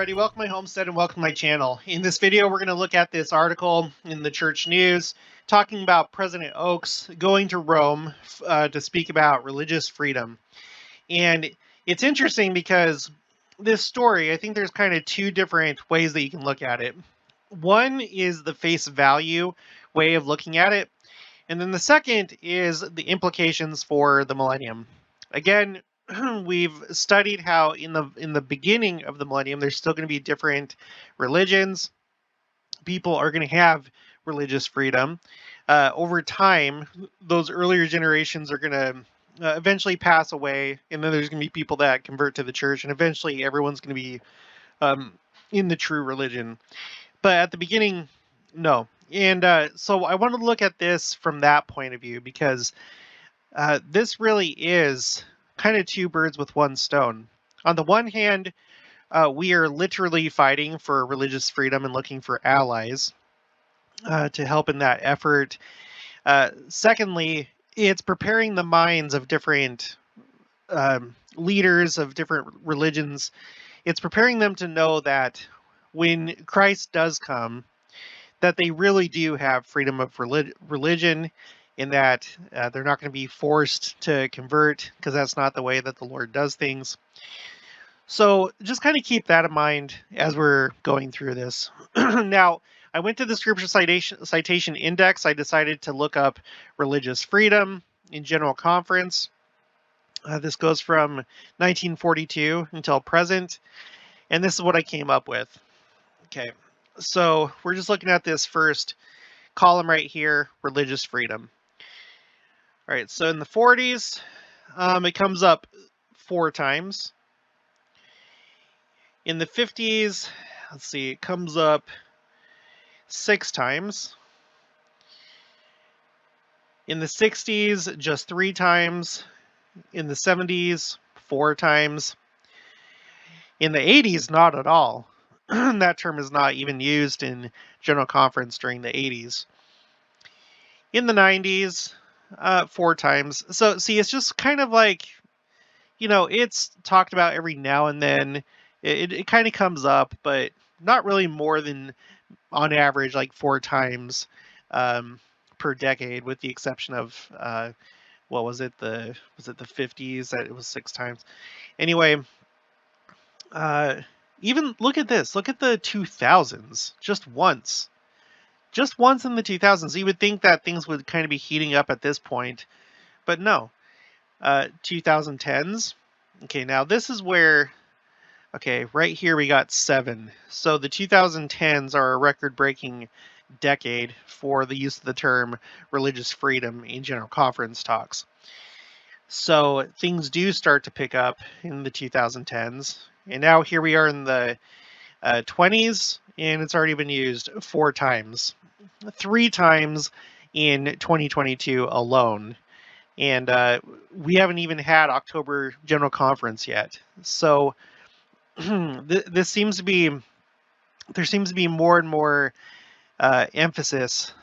everybody, welcome to my homestead and welcome to my channel. In this video, we're going to look at this article in the church news talking about President Oaks going to Rome to speak about religious freedom. And it's interesting because this story, I think there's kind of two different ways that you can look at it. One is the face value way of looking at it, and then the second is the implications for the millennium. Again, we've studied how in the beginning of the millennium there's still going to be different religions. People are going to have religious freedom. Over time, those earlier generations are going to eventually pass away, and then there's going to be people that convert to the church, and eventually everyone's going to be in the true religion. But at the beginning, no. And so I want to look at this from that point of view because this really is kind of two birds with one stone. On the one hand, we are literally fighting for religious freedom and looking for allies to help in that effort. Secondly, it's preparing the minds of different leaders of different religions. It's preparing them to know that when Christ does come, that they really do have freedom of religion, in that they're not going to be forced to convert, because that's not the way that the Lord does things. So just kind of keep that in mind as we're going through this. Now, I went to the scripture citation index. I decided to look up religious freedom in General Conference. This goes from 1942 until present, and this is what I came up with. Okay, so we're just looking at this first column right here, religious freedom. All right, so in the 40s, it comes up 4 times. In the 50s, let's see, it comes up 6 times. In the 60s, just 3 times. In the 70s, 4 times. In the 80s, not at all. That term is not even used in General Conference during the 80s. In the 90s, 4 times. So, see, it's just kind of like, it's talked about every now and then. It kind of comes up, but not really more than, on average, like 4 times per decade, with the exception of, what was it, the 50s, that it was 6 times. Anyway, even look at this. Look at the 2000s. Just once in the 2000s. You would think that things would kind of be heating up at this point, but no. 2010s. Okay, now this is where, okay, right here we got 7. So the 2010s are a record-breaking decade for the use of the term religious freedom in General Conference talks. So things do start to pick up in the 2010s. And now here we are in the 20s, and it's already been used 4 times. 3 times in 2022 alone. And we haven't even had October General Conference yet. So there seems to be more and more emphasis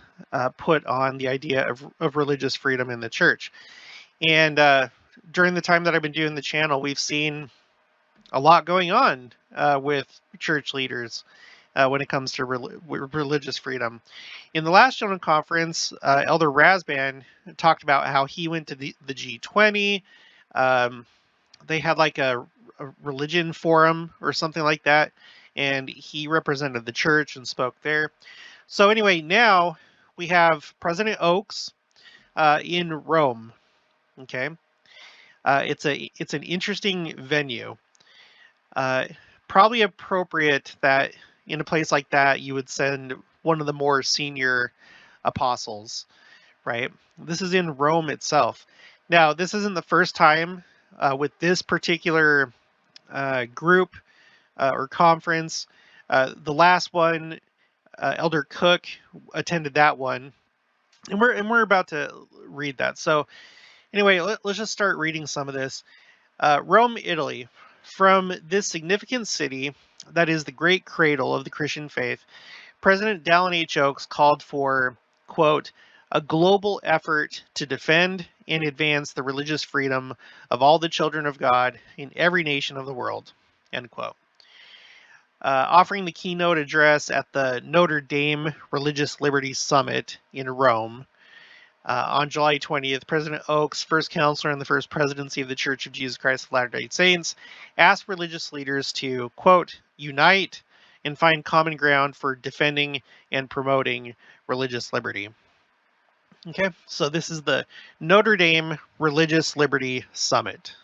put on the idea of religious freedom in the church. And during the time that I've been doing the channel, we've seen a lot going on with church leaders when it comes to religious freedom. In the last General Conference, Elder Rasband talked about how he went to the G20. They had like a religion forum or something like that, and he represented the church and spoke there. So anyway, now we have President Oaks in Rome. Okay, it's an interesting venue. Probably appropriate that in a place like that you would send one of the more senior apostles, right? This is in Rome itself. Now, this isn't the first time with this particular group or conference. The last one, Elder Cook attended that one, and we're about to read that. So anyway, let's just start reading some of this. Rome, Italy. From this significant city that is the great cradle of the Christian faith, President Dallin H. Oaks called for, quote, a global effort to defend and advance the religious freedom of all the children of God in every nation of the world, end quote. offering the keynote address at the Notre Dame Religious Liberty Summit in Rome. On July 20th, President Oaks, first counselor in the first presidency of the Church of Jesus Christ of Latter-day Saints, asked religious leaders to, quote, unite and find common ground for defending and promoting religious liberty. Okay, so this is the Notre Dame Religious Liberty Summit.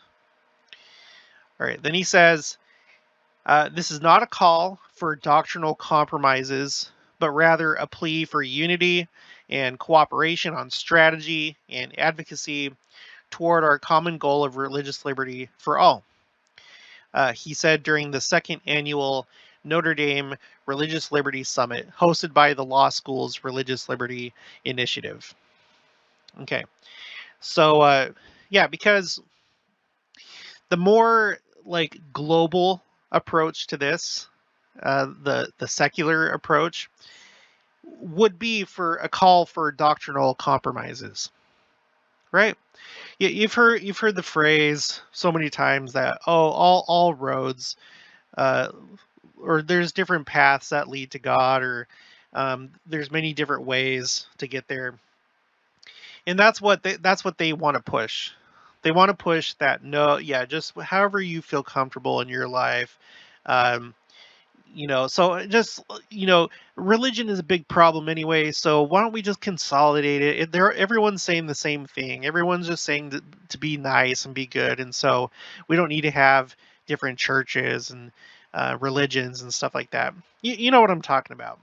All right, then he says, this is not a call for doctrinal compromises, but rather a plea for unity and cooperation on strategy and advocacy toward our common goal of religious liberty for all. He said during the second annual Notre Dame Religious Liberty Summit, hosted by the law school's Religious Liberty Initiative. Okay, so yeah, because the more like global approach to this, the secular approach, would be for a call for doctrinal compromises, right? You've heard the phrase so many times that all roads, or there's different paths that lead to God, or there's many different ways to get there, and that's what they want to push. They want to push that just however you feel comfortable in your life. So just, religion is a big problem anyway, so why don't we just consolidate it? Everyone's saying the same thing. Everyone's just saying to be nice and be good, and so we don't need to have different churches and religions and stuff like that. You know what I'm talking about,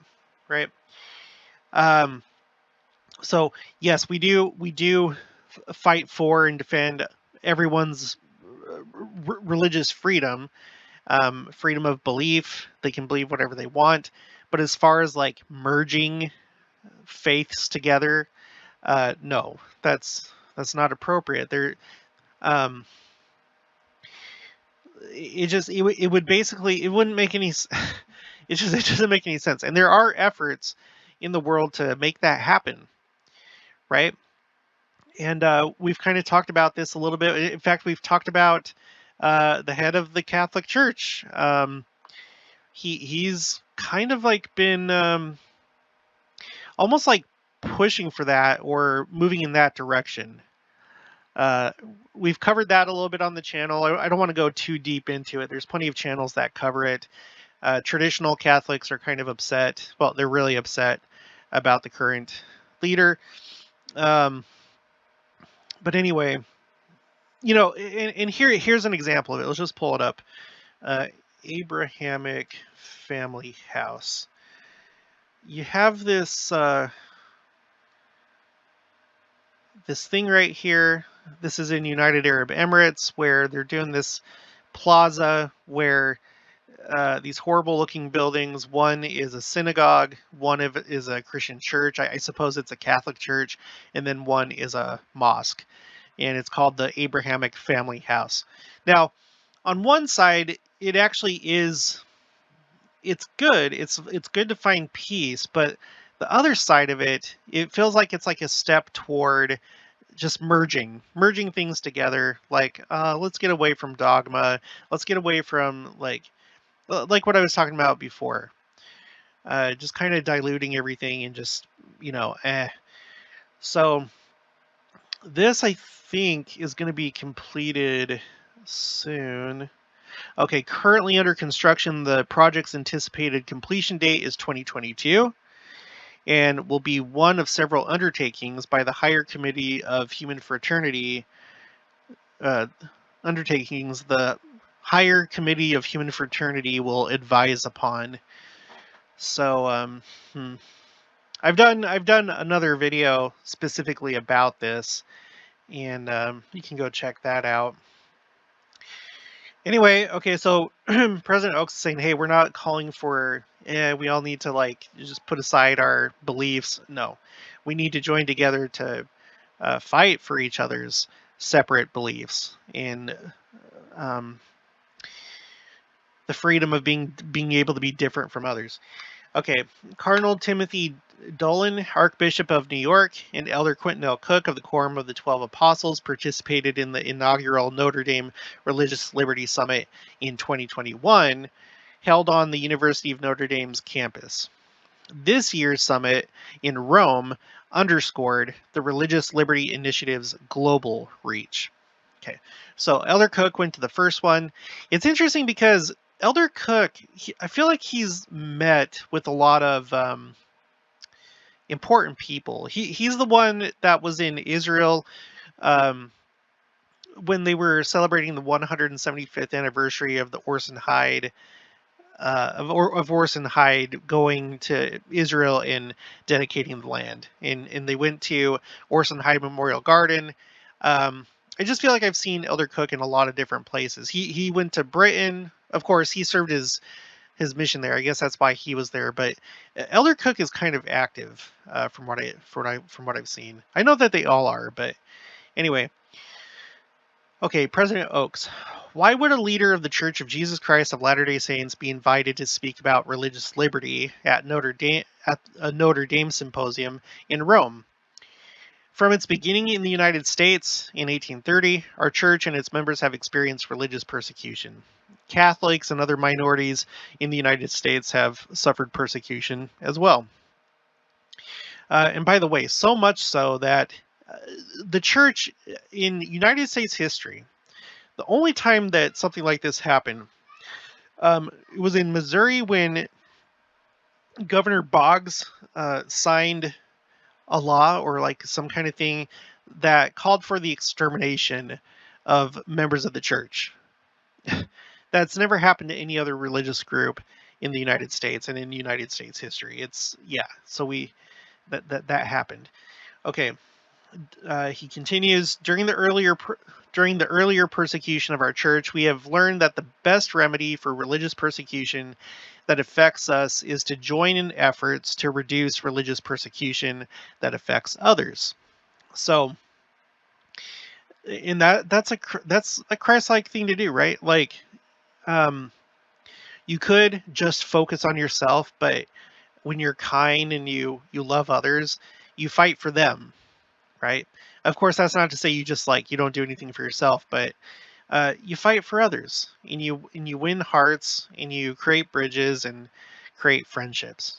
right? So yes, we do fight for and defend everyone's religious freedom. Freedom of belief. They can believe whatever they want. But as far as like merging faiths together, no, that's not appropriate. It would basically, it wouldn't make any. It doesn't make any sense. And there are efforts in the world to make that happen, right? And we've kind of talked about this a little bit. In fact, we've talked about the head of the Catholic Church. He's kind of like been almost like pushing for that or moving in that direction. We've covered that a little bit on the channel. I don't want to go too deep into it. There's plenty of channels that cover it. Traditional Catholics are kind of upset. Well, they're really upset about the current leader. But anyway, and here's an example of it. Let's just pull it up. Abrahamic family house. You have this this thing right here. This is in United Arab Emirates, where they're doing this plaza where these horrible looking buildings. One is a synagogue, one is a Christian church. I suppose it's a Catholic church, and then one is a mosque. And it's called the Abrahamic family house. Now, on one side, it actually is, it's good. It's good to find peace, but the other side of it, it feels like it's like a step toward just merging things together. Like, let's get away from dogma. Let's get away from like what I was talking about before. Just kind of diluting everything and just, So this, I think, is going to be completed soon. Okay, currently under construction, the project's anticipated completion date is 2022 and will be one of several undertakings by the Higher Committee of Human Fraternity. Undertakings the Higher Committee of Human Fraternity will advise upon. So, I've done another video specifically about this, and you can go check that out. Anyway, okay, so President Oaks is saying, hey, we're not calling for, we all need to like just put aside our beliefs. No, we need to join together to fight for each other's separate beliefs and the freedom of being able to be different from others. Okay, Cardinal Timothy Dallin, Archbishop of New York, and Elder Quentin L. Cook of the Quorum of the 12 Apostles participated in the inaugural Notre Dame Religious Liberty Summit in 2021. held on the University of Notre Dame's campus. This year's summit in Rome underscored the Religious Liberty Initiative's global reach. Okay, so Elder Cook went to the first one. It's interesting because Elder Cook, I feel like he's met with a lot of important people. He's the one that was in Israel um, when they were celebrating the 175th anniversary of the Orson Hyde of Orson Hyde going to Israel and dedicating the land, and they went to Orson Hyde Memorial Garden. I just feel like I've seen Elder Cook in a lot of different places. He went to Britain, of course. He served his mission there. I guess that's why he was there. But Elder Cook is kind of active from what I've seen. I know that they all are, but anyway. Okay, President Oaks. Why would a leader of the Church of Jesus Christ of Latter-day Saints be invited to speak about religious liberty at a Notre Dame symposium in Rome? From its beginning in the United States in 1830, our church and its members have experienced religious persecution. Catholics and other minorities in the United States have suffered persecution as well. And by the way, so much so that the church in United States history, the only time that something like this happened, it was in Missouri when Governor Boggs signed a law or like some kind of thing that called for the extermination of members of the church. That's never happened to any other religious group in the United States and in United States history. So that happened. Okay. He continues, during the earlier persecution of our church, we have learned that the best remedy for religious persecution that affects us is to join in efforts to reduce religious persecution that affects others. So, in that's a Christ-like thing to do, right? Like, you could just focus on yourself, but when you're kind and you love others, you fight for them. Right? Of course, that's not to say you just you don't do anything for yourself, but you fight for others, and you win hearts, and you create bridges and create friendships.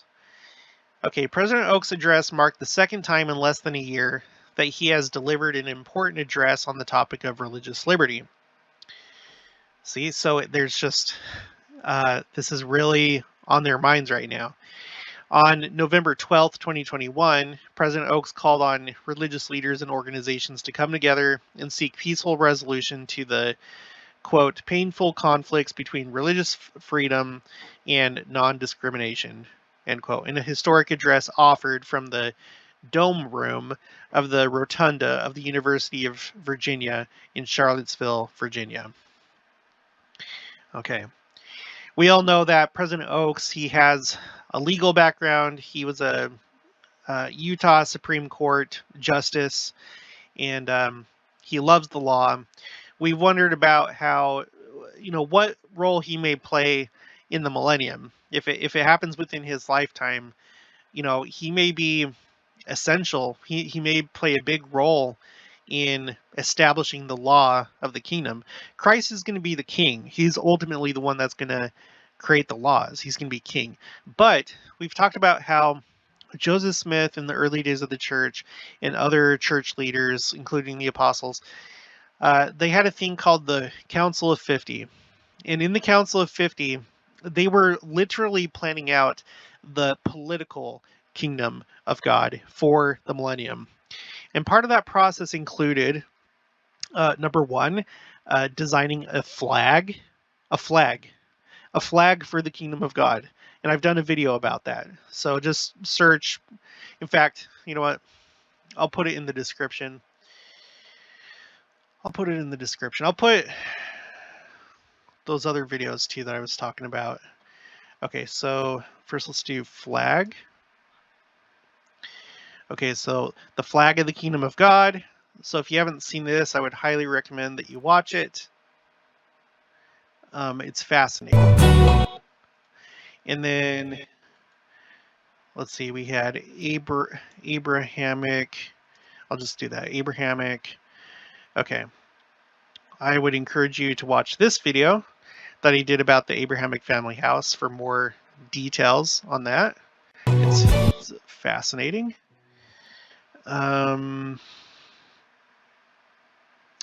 Okay, President Oaks' address marked the second time in less than a year that he has delivered an important address on the topic of religious liberty. See, so there's just this is really on their minds right now. On November 12th, 2021, President Oaks called on religious leaders and organizations to come together and seek peaceful resolution to the, quote, painful conflicts between religious freedom and non-discrimination, end quote, in a historic address offered from the Dome Room of the Rotunda of the University of Virginia in Charlottesville, Virginia. Okay. We all know that President Oaks, he has a legal background. He was a Utah Supreme Court justice, and he loves the law. We wondered about how, what role he may play in the millennium. If it happens within his lifetime, he may be essential. He may play a big role in establishing the law of the kingdom. Christ is going to be the king. He's ultimately the one that's going to create the laws. He's going to be king. But we've talked about how Joseph Smith in the early days of the church and other church leaders, including the apostles, they had a thing called the Council of 50. And in the Council of 50, they were literally planning out the political kingdom of God for the millennium. And part of that process included, number one, designing a flag for the kingdom of God. And I've done a video about that. So just search. In fact, you know what? I'll put it in the description. I'll put those other videos too that I was talking about. Okay, so first let's do flag. Okay, so the flag of the kingdom of God. So if you haven't seen this, I would highly recommend that you watch it. It's fascinating. And then, let's see, we had Abrahamic. I'll just do that, Abrahamic. Okay. I would encourage you to watch this video. that he did about the Abrahamic family house for more details on that. It's fascinating.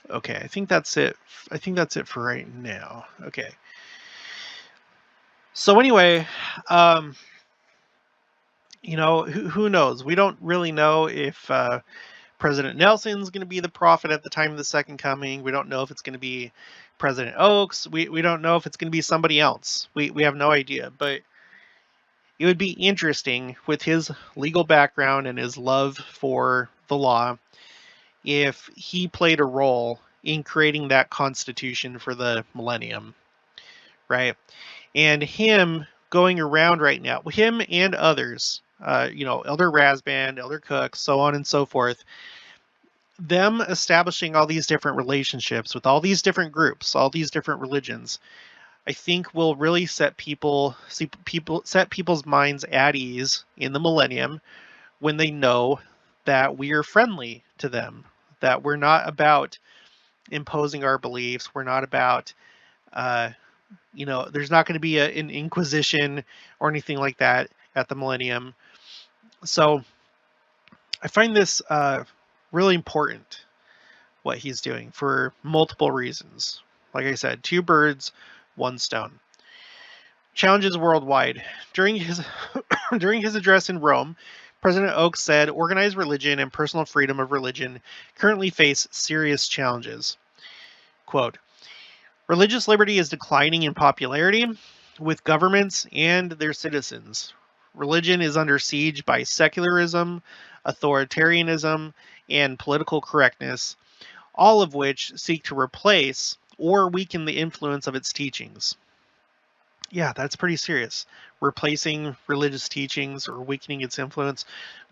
Okay, I think that's it. I think that's it for right now. Okay. So anyway, who knows? We don't really know if President Nelson's going to be the prophet at the time of the second coming. We don't know if it's going to be President Oaks. We don't know if it's going to be somebody else. We have no idea. But it would be interesting with his legal background and his love for the law if he played a role in creating that constitution for the millennium, right? And him going around right now, him and others, Elder Rasband, Elder Cook, so on and so forth, them establishing all these different relationships with all these different groups, all these different religions, I think will really set people's minds at ease in the millennium when they know that we are friendly to them, that we're not about imposing our beliefs, we're not about there's not going to be an inquisition or anything like that at the millennium. So I find this really important, what he's doing, for multiple reasons. Like I said, 2 birds, 1 stone. Challenges worldwide. During his during his address in Rome, President Oaks said organized religion and personal freedom of religion currently face serious challenges. Quote, religious liberty is declining in popularity with governments and their citizens. Religion is under siege by secularism, authoritarianism, and political correctness, all of which seek to replace or weaken the influence of its teachings. Yeah, that's pretty serious. Replacing religious teachings or weakening its influence.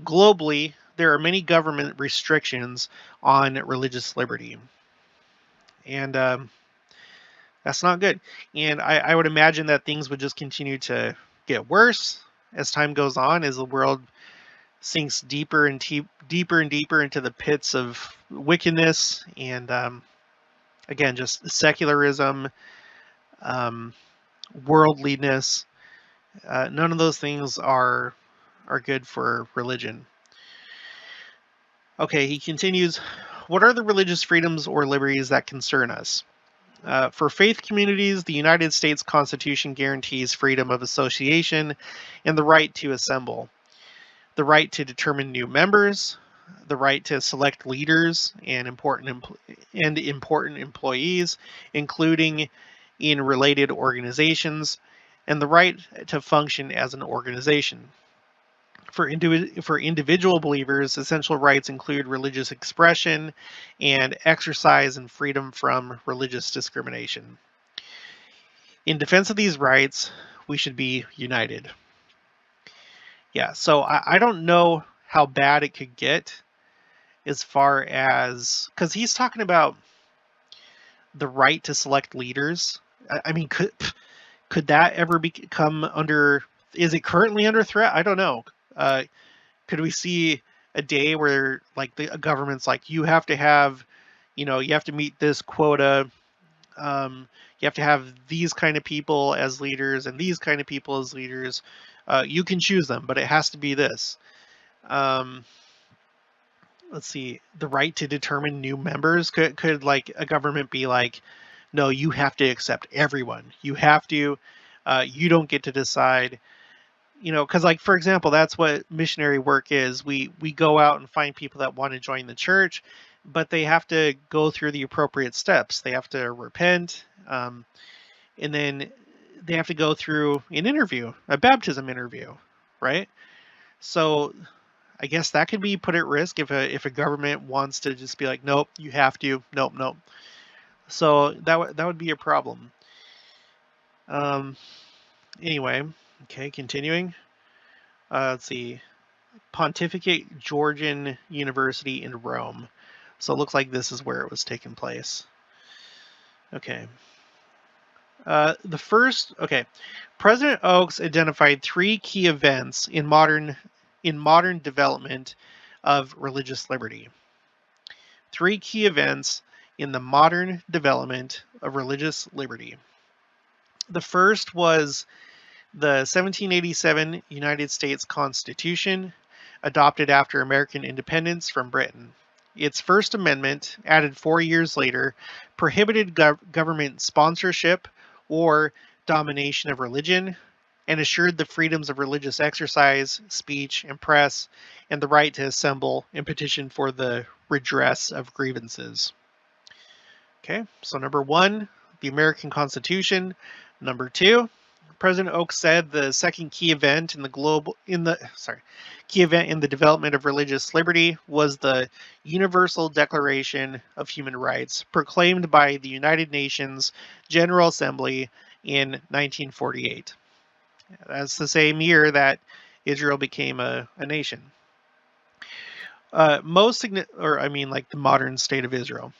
Globally, there are many government restrictions on religious liberty. And that's not good. And I would imagine that things would just continue to get worse as time goes on, as the world sinks deeper and deeper and deeper into the pits of wickedness and, again, just secularism, worldliness. None of those things are good for religion. Okay, he continues, what are the religious freedoms or liberties that concern us? For faith communities, the United States Constitution guarantees freedom of association and the right to assemble, the right to determine new members, the right to select leaders and important employees, including in related organizations, and the right to function as an organization. For individual believers, essential rights include religious expression and exercise and freedom from religious discrimination. In defense of these rights, we should be united. Yeah, so I don't know how bad it could get as far as, because he's talking about the right to select leaders. I mean, could that ever become under, is it currently under threat? I don't know. Could we see a day where like the government's like, you have to have, you have to meet this quota. You have to have these kind of people as leaders and these kind of people as leaders. You can choose them, but it has to be this. Let's see, the right to determine new members. Could like a government be like, no, you have to accept everyone. You have to, you don't get to decide. Because like, for example, that's what missionary work is. We go out and find people that want to join the church, but they have to go through the appropriate steps. They have to repent, and then they have to go through an interview, a baptism interview, right? So I guess that could be put at risk if a government wants to just be like, nope, you have to, nope. So that would be a problem. Anyway, okay, continuing. Let's see, Pontificate Georgian University in Rome. So it looks like this is where it was taking place. Okay. President Oaks identified 3 key events in modern development of religious liberty. 3 key events in the modern development of religious liberty. The first was the 1787 United States Constitution, adopted after American independence from Britain. Its First Amendment, added 4 years later, prohibited government sponsorship or domination of religion and assured the freedoms of religious exercise, speech, and press, and the right to assemble and petition for the redress of grievances. Okay, so number one, the American Constitution. Number two, President Oaks said the second key event in the development of religious liberty was the Universal Declaration of Human Rights, proclaimed by the United Nations General Assembly in 1948. That's the same year that Israel became a nation. The modern state of Israel.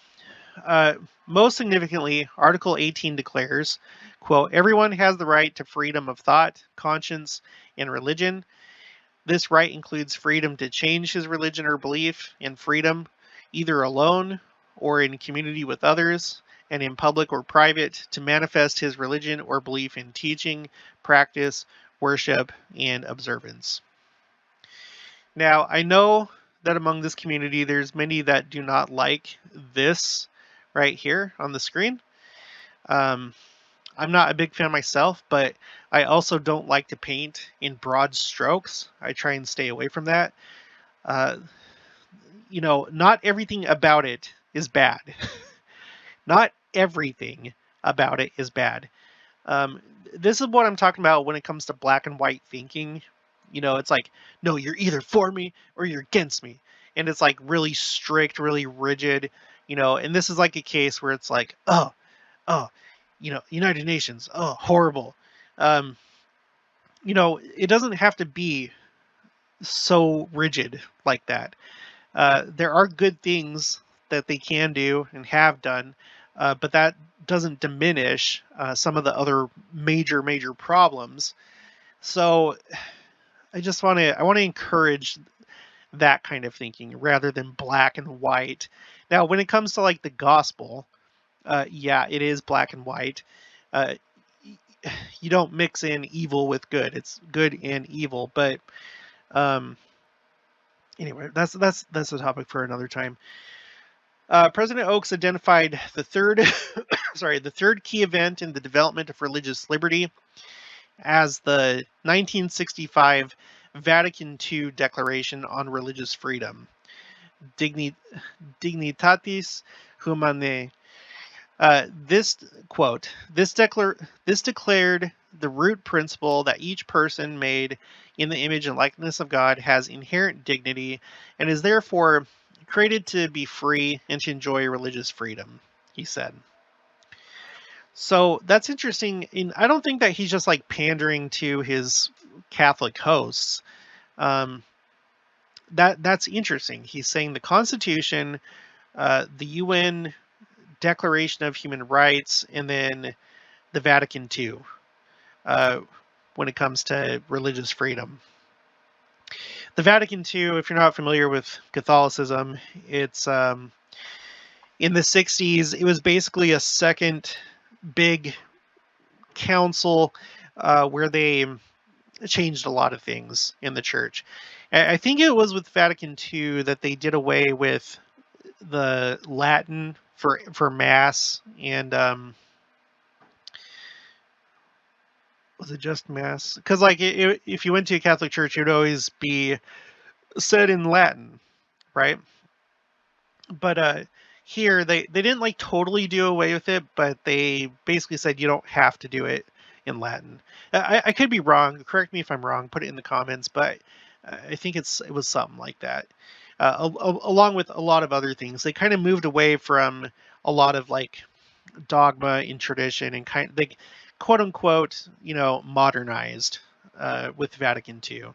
Most significantly, Article 18 declares, quote, everyone has the right to freedom of thought, conscience, and religion. This right includes freedom to change his religion or belief, and freedom, either alone or in community with others, and in public or private, to manifest his religion or belief in teaching, practice, worship, and observance. Now, I know that among this community, there's many that do not like this right here on the screen. I'm not a big fan myself, but I also don't like to paint in broad strokes. I try and stay away from that. Not everything about it is bad. Not everything about it is bad. This is what I'm talking about when it comes to black and white thinking. It's like, no, you're either for me or you're against me. And it's like really strict, really rigid, and this is like a case where it's like, oh, United Nations, oh, horrible. It doesn't have to be so rigid like that. There are good things that they can do and have done, but that doesn't diminish some of the other major problems. So I want to encourage that kind of thinking rather than black and white. Now, when it comes to like the gospel, yeah, it is black and white. Uh, you don't mix in evil with good. It's good and evil. But anyway, that's a topic for another time. President Oaks identified the third, the third key event in the development of religious liberty as the 1965 Vatican II Declaration on Religious Freedom, Dignitatis Humanae. This quote, this declared the root principle that each person made in the image and likeness of God has inherent dignity and is therefore created to be free and to enjoy religious freedom, he said. So that's interesting. I don't think that he's just like pandering to his Catholic hosts. That's interesting. He's saying the Constitution, the UN Declaration of Human Rights, and then the Vatican II when it comes to religious freedom. The Vatican II, if you're not familiar with Catholicism, it's in the 60s. It was basically a second big council where they changed a lot of things in the church. I think it was with Vatican II that they did away with the Latin for Mass, and was it just Mass? Because like if you went to a Catholic church, it would always be said in Latin, right? But here they didn't like totally do away with it, but they basically said you don't have to do it in Latin. I could be wrong. Correct me if I'm wrong. Put it in the comments, but I think it was something like that. Along with a lot of other things, they kind of moved away from a lot of like dogma and tradition and they quote unquote modernized with Vatican II.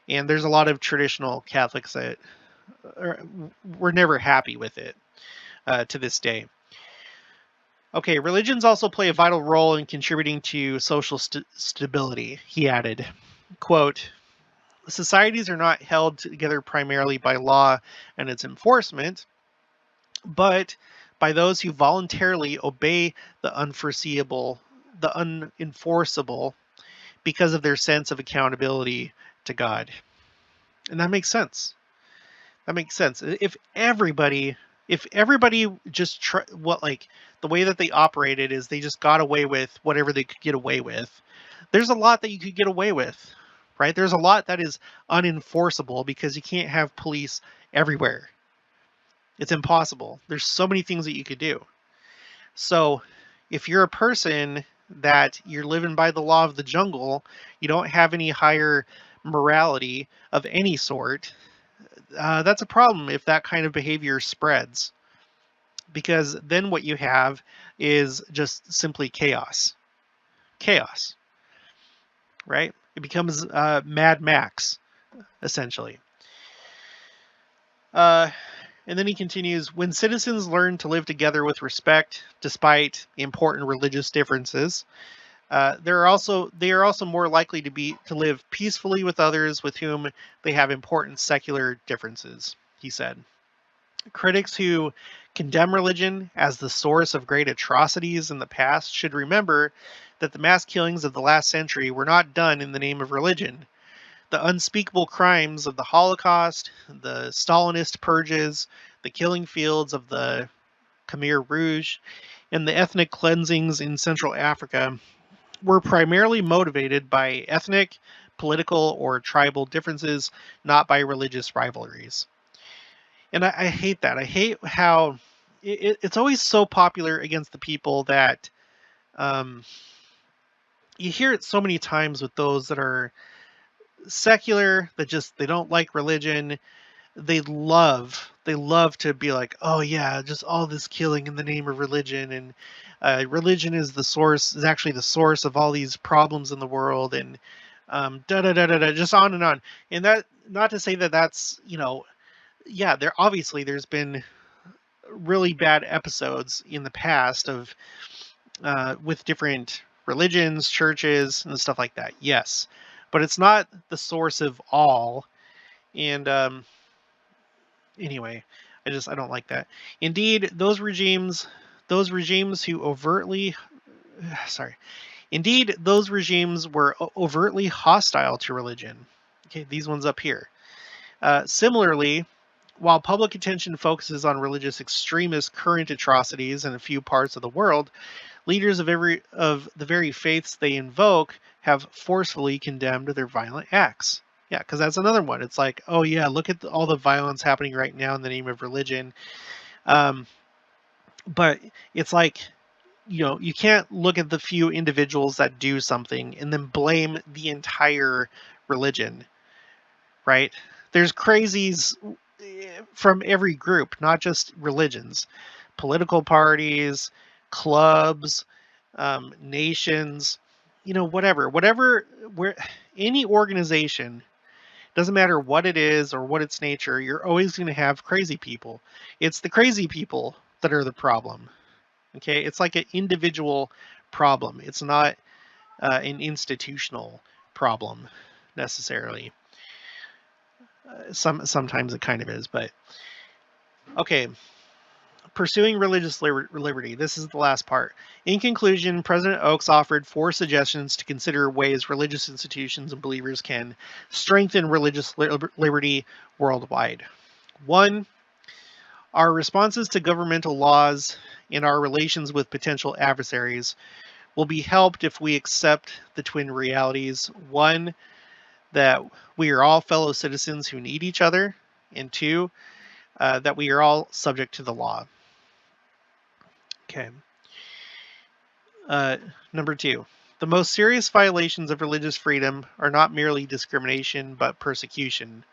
And there's a lot of traditional Catholics that were never happy with it to this day. Okay, religions also play a vital role in contributing to social stability, he added. Quote, societies are not held together primarily by law and its enforcement, but by those who voluntarily obey the unforeseeable the unenforceable because of their sense of accountability to God. And that makes sense. That makes sense. If everybody just the way that they operated is they just got away with whatever they could get away with. There's a lot that you could get away with, right? There's a lot that is unenforceable because you can't have police everywhere. It's impossible. There's so many things that you could do. So if you're a person that you're living by the law of the jungle, you don't have any higher morality of any sort, that's a problem if that kind of behavior spreads. Because then what you have is just simply chaos. Chaos, right? It becomes Mad Max, essentially. And then he continues, when citizens learn to live together with respect, despite important religious differences, they are also more likely to live peacefully with others with whom they have important secular differences, he said. Critics who condemn religion as the source of great atrocities in the past should remember that the mass killings of the last century were not done in the name of religion. The unspeakable crimes of the Holocaust, the Stalinist purges, the killing fields of the Khmer Rouge, and the ethnic cleansings in Central Africa were primarily motivated by ethnic, political, or tribal differences, not by religious rivalries. And I hate that. I hate how it's always so popular against the people that you hear it so many times with those that are secular, that just they don't like religion. They love to be like, oh yeah, just all this killing in the name of religion, and religion is actually the source of all these problems in the world, and da da da da da, just on and on. And that, not to say that that's, yeah, there's been really bad episodes in the past of with different religions, churches, and stuff like that. Yes, but it's not the source of all. And anyway, I don't like that. Indeed, those regimes who overtly sorry. Indeed, those regimes were overtly hostile to religion. Okay, these ones up here. Similarly, while public attention focuses on religious extremist current atrocities in a few parts of the world, leaders of the very faiths they invoke have forcefully condemned their violent acts. Yeah, because that's another one. It's like, oh yeah, look at all the violence happening right now in the name of religion. But it's like, you can't look at the few individuals that do something and then blame the entire religion, right? There's crazies from every group, not just religions, political parties, clubs, nations, whatever, where any organization, doesn't matter what it is or what its nature, you're always going to have crazy people. It's the crazy people that are the problem. Okay, it's like an individual problem. It's not an institutional problem necessarily. Sometimes it kind of is, but okay. Pursuing religious liberty. This is the last part. In conclusion, President Oaks offered 4 suggestions to consider ways religious institutions and believers can strengthen religious liberty worldwide. 1. Our responses to governmental laws and our relations with potential adversaries will be helped if we accept the twin realities. 1, that we are all fellow citizens who need each other, and 2, that we are all subject to the law. Okay. Number 2. The most serious violations of religious freedom are not merely discrimination, but persecution.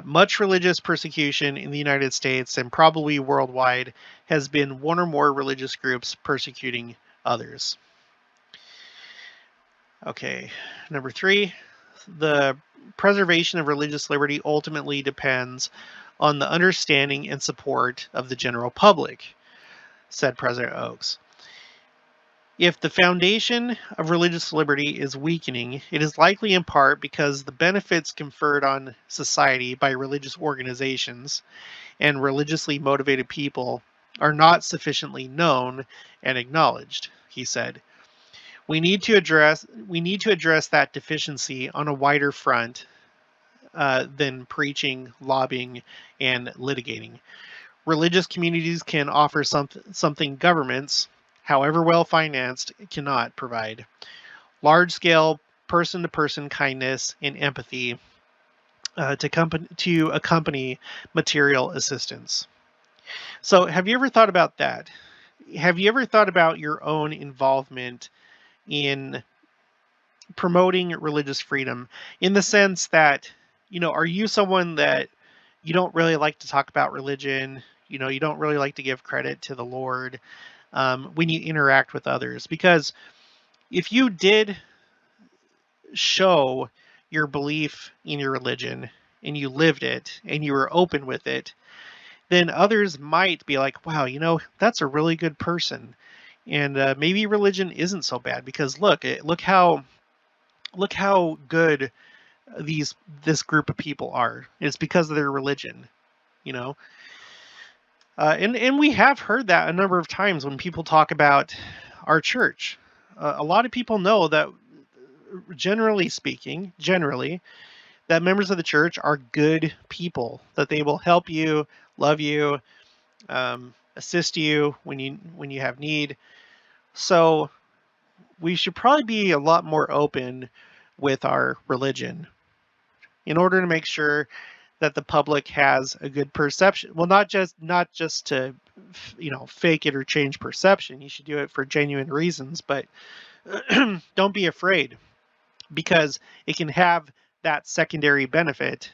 Much religious persecution in the United States and probably worldwide has been one or more religious groups persecuting others. Okay. Number 3. The preservation of religious liberty ultimately depends on the understanding and support of the general public, said President Oaks. If the foundation of religious liberty is weakening, it is likely in part because the benefits conferred on society by religious organizations and religiously motivated people are not sufficiently known and acknowledged, he said. We need to address that deficiency on a wider front than preaching, lobbying, and litigating. Religious communities can offer something governments, however well financed, cannot provide. Large-scale person-to-person kindness and empathy to accompany material assistance. So have you ever thought about that? Have you ever thought about your own involvement in promoting religious freedom, in the sense that, are you someone that you don't really like to talk about religion? You don't really like to give credit to the Lord when you interact with others? Because if you did show your belief in your religion and you lived it and you were open with it, then others might be like, wow, that's a really good person. And maybe religion isn't so bad, because look how good this group of people are. It's because of their religion, you know. And we have heard that a number of times when people talk about our church. A lot of people know that, generally speaking, that members of the church are good people, that they will help you, love you, assist you when you have need. So we should probably be a lot more open with our religion in order to make sure that the public has a good perception. Well, not just to fake it or change perception. You should do it for genuine reasons, but don't be afraid, because it can have that secondary benefit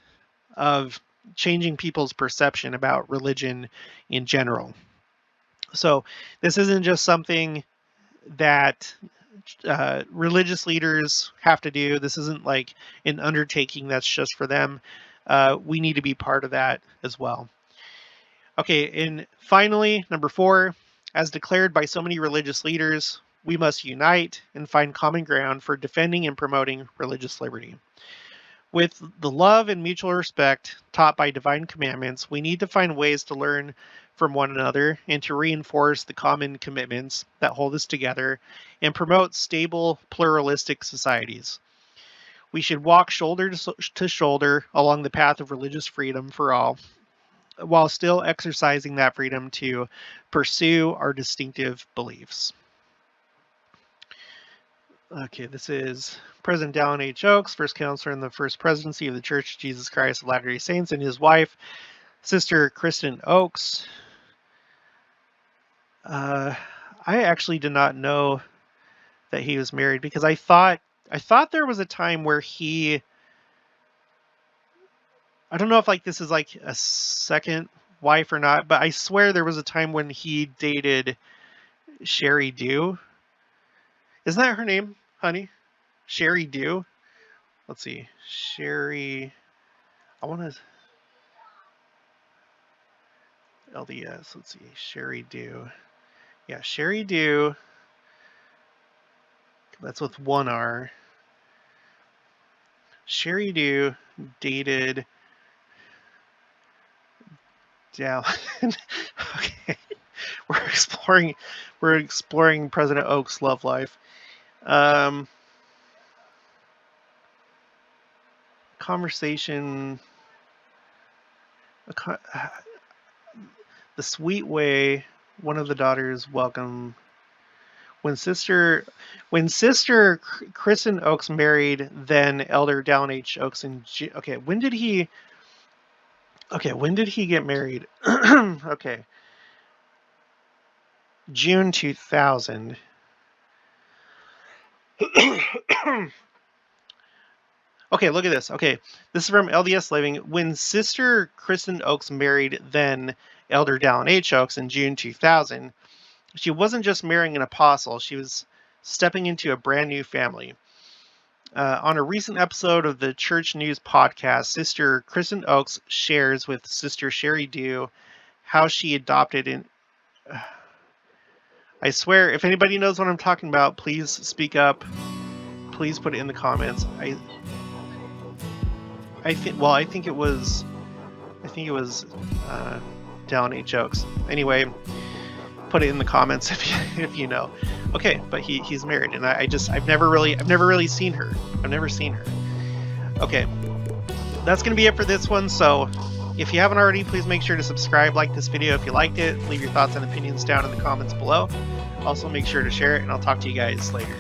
of changing people's perception about religion in general. So this isn't just something that religious leaders have to do. This isn't like an undertaking that's just for them. We need to be part of that as well. Okay, and finally, number 4, as declared by so many religious leaders, we must unite and find common ground for defending and promoting religious liberty. With the love and mutual respect taught by divine commandments, we need to find ways to learn from one another and to reinforce the common commitments that hold us together and promote stable, pluralistic societies. We should walk shoulder to shoulder along the path of religious freedom for all, while still exercising that freedom to pursue our distinctive beliefs. Okay, this is President Dallin H. Oaks, first counselor in the First Presidency of the Church of Jesus Christ of Latter-day Saints, and his wife, Sister Kristen Oaks. I actually did not know that he was married, because I thought there was a time where he, I don't know if this is like a second wife or not, but I swear there was a time when he dated Sherry Dew. Isn't that her name, honey? Sherry Dew? Let's see. Sherry. I want to. LDS. Let's see. Sherry Dew. Yeah, Sherry Dew. That's with one R. Sherry Dew dated Dallin. Okay. We're exploring President Oaks' love life. Conversation. The sweet way one of the daughters welcome. When Sister Kristen Oaks married then Elder Dallin H. Oaks in okay, when did he get married? Okay. June 2000. Okay, look at this. Okay, this is from LDS Living. When Sister Kristen Oaks married then Elder Dallin H. Oaks in June 2000, she wasn't just marrying an apostle, she was stepping into a brand new family. On a recent episode of the Church News podcast, Sister Kristen Oaks shares with Sister Sherry Dew how she adopted in. I swear, if anybody knows what I'm talking about, please speak up. Please put it in the comments. I think it was Dallin H. Oaks. Anyway, put it in the comments if you know. Okay, but he's married, and I've never really seen her. I've never seen her. Okay, that's gonna be it for this one. So if you haven't already, please make sure to subscribe, like this video if you liked it, leave your thoughts and opinions down in the comments below. Also make sure to share it, and I'll talk to you guys later.